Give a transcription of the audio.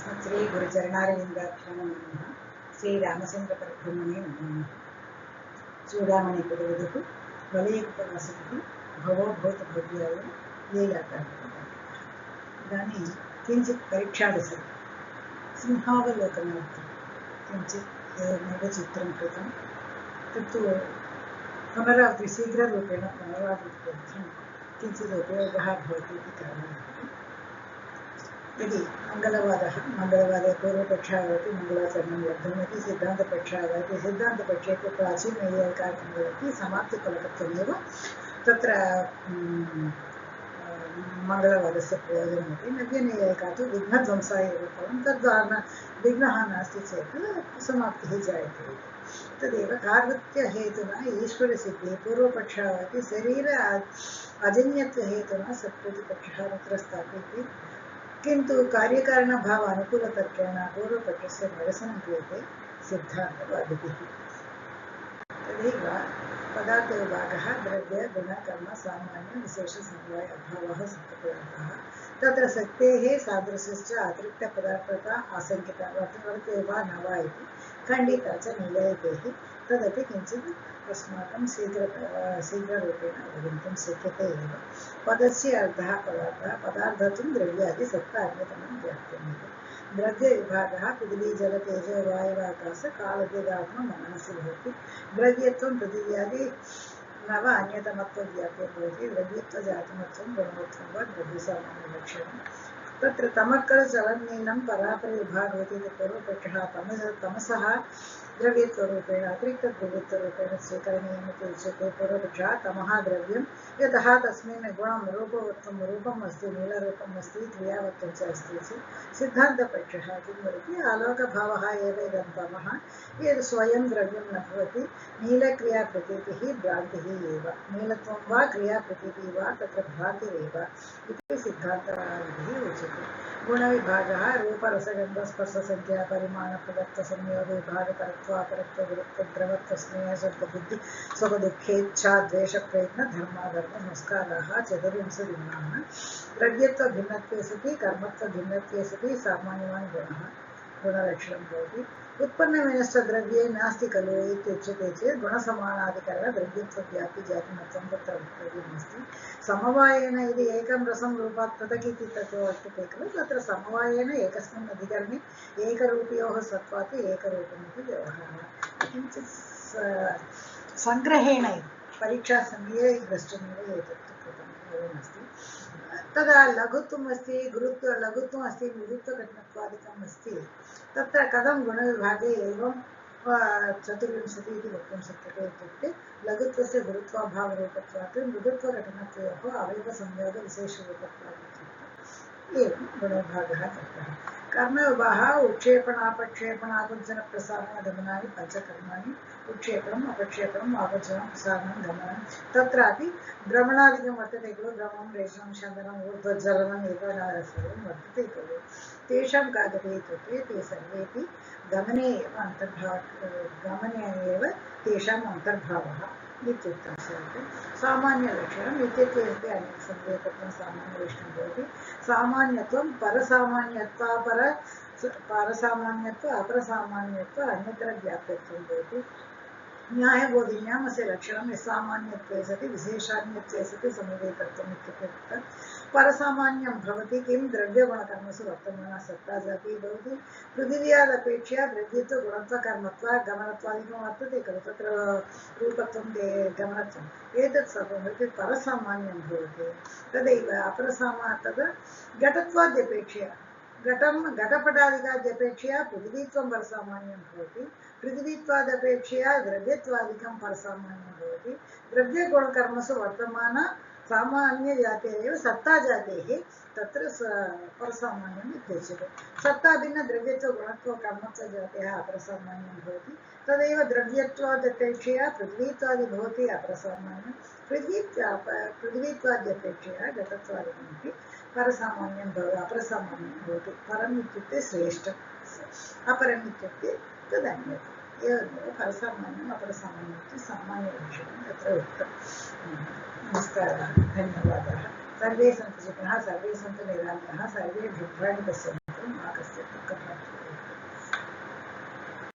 अस्मत् श्री गुरुचरणारविन्दाभ्यां नमः। श्रीरामचन्द्रपरब्रह्मणे नमः। चूडामणि पुरोगतः वलयकुटवासुकिः भवो भूतभव्याय लीलाकारः। इदानीं किञ्चित् परीक्षादसरि सिंहावलोकनार्थं किञ्चित् एवमेव चित्रं कृतं। तत्तु पुनरावृत्ति शीघ्ररूपेण पुनरावृत्त्यर्थं किञ्चित् उपयोगः भवति इति कारणात् यदि मंगलवादे पूर्वपक्षः भवति मंगलाचरणं लब्धमिति, सिद्धान्तपक्षः भवति सिद्धान्तपक्षे प्राचीनैयायिकार्थं भवति समाप्तिफलकत्वमेव तत्र मंगलवादस्य प्रयोजनमपि। नव्यनैयायिका तु विघ्नध्वंसाय एव फलं, तद्वारा विघ्नः नास्ति चेत् समाप्तिः जायते। तदेव कार्वत्यहेतुना ईश्वरसिद्धिः पूर्वपक्षः भवति, शरीर अजन्यत्वहेतुना सत्प्रतिपक्षः तत्र स्थाप्यते। किन्तु कार्यकारणभाव अनुकूलतर्केण पूर्वपक्षस्य निरसनं क्रियते सिद्धान्तवादिभिः। तदेव पदार्थविभागः द्रव्य गुण कर्म सामान्य विशेष समवाय अभावः सत्पदार्थः। तत्र शक्तेः सादृश्यश्च अतिरिक्तपदार्थता आशङ्किता वर्तते वा न वा इति खण्डिता च नैयायिकैः। तदपि किञ्चित् अस्माकं शीघ्ररूपेण अवगन्तुं शक्यते एव। पदस्य अर्थः पदार्थः, पदार्थत्वं द्रव्यादि सत्ता अन्यतमं व्याप्यते। द्रव्यविभागः पृथिवी जल तेजो वायुवाकाश कालभेदात्म मनसि भवति। द्रव्यत्वं पृथिव्यादि नव अन्यतमत्वव्याप्ये भवति। द्रव्यत्वजातमत्वं गुणवत्वं वा द्रव्यसामान्यलक्षणं। तत्र तमक्कल चलन्नीनं परापरविभागवति इति पूर्वपक्षः तमसः द्रव्यत्वरूपेण अतिरिक्तद्रव्यत्वरूपेण स्वीकरणीयमिति उच्यते। पूर्वपक्षः तमः द्रव्यं यतः तस्मिन् गुणं रूपवत्वं रूपम् अस्ति, नीलरूपम् अस्ति, क्रियावत्वं च अस्ति। सिद्धान्तपक्षः किं वदति, आलोकभावः एव इदं तमः, यद् स्वयं द्रव्यं न भवति, नीलक्रियाप्रतीतिः भ्रान्तिः एव। नीलत्वं वा क्रियाप्रतीतिः वा तत्र भ्रान्तिरेव इति सिद्धान्तवादिभिः उच्यते। गुणविभागः रूपरसगन्धस्पर्शसंख्या परिमाणपदार्थसंयोगविभागपरत्वापरत्वगुरुत्वद्रवत्वस्नेह शब्दबुद्धि सुखदुःखेच्छा द्वेषप्रयत्न धर्माधर्म संस्काराः चतुर्विंशतिगुणाः। द्रव्यत्वभिन्नत्वे सति कर्मत्वभिन्नत्वे सति सामान्यवान् गुणः गुणलक्षणं भवति। उत्पन्नमेनश्च द्रव्ये नास्ति खलु इत्युच्यते चेत् गुणसमानाधिकरण द्रव्यत्वव्याप्ति जातिमत्वं तत्र वक्तव्यमस्ति। समवायेन यदि एकं रसं रूपात् पृथक् इति तत्र वर्तते खलु, तत्र समवायेन एकस्मिन् अधिकरणे एकरूपयोः सत्त्वात् एकरूपमिति व्यवहारः। किञ्चित् सङ्ग्रहेण परीक्षासमये द्रष्टुमेव एतत् कृतम् एवमस्ति। तदा लघुत्वम् अस्ति, लघुत्वम् अस्ति, मृदुत्वकठिनत्वादिकम् अस्ति। तत्र कथं गुणविभागे एवं 24 इति वक्तुं शक्यते इत्युक्ते लघुत्वस्य गुरुत्वाभावरूपत्वात् मृदुत्वकठिनत्वयोः अवयवसंयोगविशेषरूपत्वात् एवं गुणविभागः कृतः। कर्मविभागः उत्क्षेपणापक्षेपणाकुञ्चनप्रसारणगमनानि पञ्चकर्माणि। उत्क्षेपणम् अपक्षेपणम् आवर्जनं प्रसारणं गमनं। तत्रापि भ्रमणादिकं वर्तते खलु, भ्रमणं रेचनं शन्दनम् ऊर्ध्वज्वलनम् एतानि सर्वं वर्तते खलु। तेषां का गतिः इत्युक्ते ते सर्वेपि गमने एव गमने एव तेषाम् अन्तर्भावः इत्युक्तं स्यात्। सामान्यलक्षणम् इत्यत्वे अनेकसंवेदत्वं सामान्यलक्षणं भवति। सामान्यत्वं परसामान्यत्व अपरसामान्यत्व अन्यतरव्याप्यत्वं भवति। न्यायबोधिन्याम् अस्य लक्षणं यसामान्यत्वे सति विशेषान्यत्वे सति समवेतत्वम् इत्युक्ते परसामान्यं भवति किं द्रव्यगुणकर्मसु वर्तमाना सत्ता जातिः भवति। पृथिव्यादपेक्षया द्रव्यत्व गुणत्वकर्मत्व गमनत्वादिकं वर्तते खलु, तत्र रूपत्वं गमनत्वम् एतत् सर्वमपि परसामान्यं भवति। तदैव तद् घटत्वाद्यपेक्षया घटपटादिकाद्यपेक्षया पृथिवीत्वं परसामान्यं भवति। पृथिवीत्वादपेक्षया द्रव्यत्वादिकं परसामान्यं भवति। द्रव्यगुणकर्मसु वर्तमान सामान्यजातेरेव सत्ताजातेः तत्र परसामान्यम् इत्युच्यते। सत्ताभिन्नद्रव्यत्वगुणत्वकर्मत्वजातेः अपरसामान्यं भवति। तदेव द्रव्यत्वादपेक्षया पृथ्वीत्वादि भवति अपरसामान्यं। पृथ्वीत्वाद्यपेक्षया घटत्वादिकमपि परसामान्यं अपरसामान्यं भवति। परम् इत्युक्ते श्रेष्ठम्, अपरम् इत्युक्ते तदन्यत्। एवमेव परसामान्यम् अपरसामान्यम् इति सामान्यलक्षणं तत्र उक्तम्। नमस्कारः, धन्यवादः। सर्वे सन्तु सुखिनः, सर्वे सन्तु निरामयाः, सर्वे भद्राणि पश्यन्तु मा कश्चित्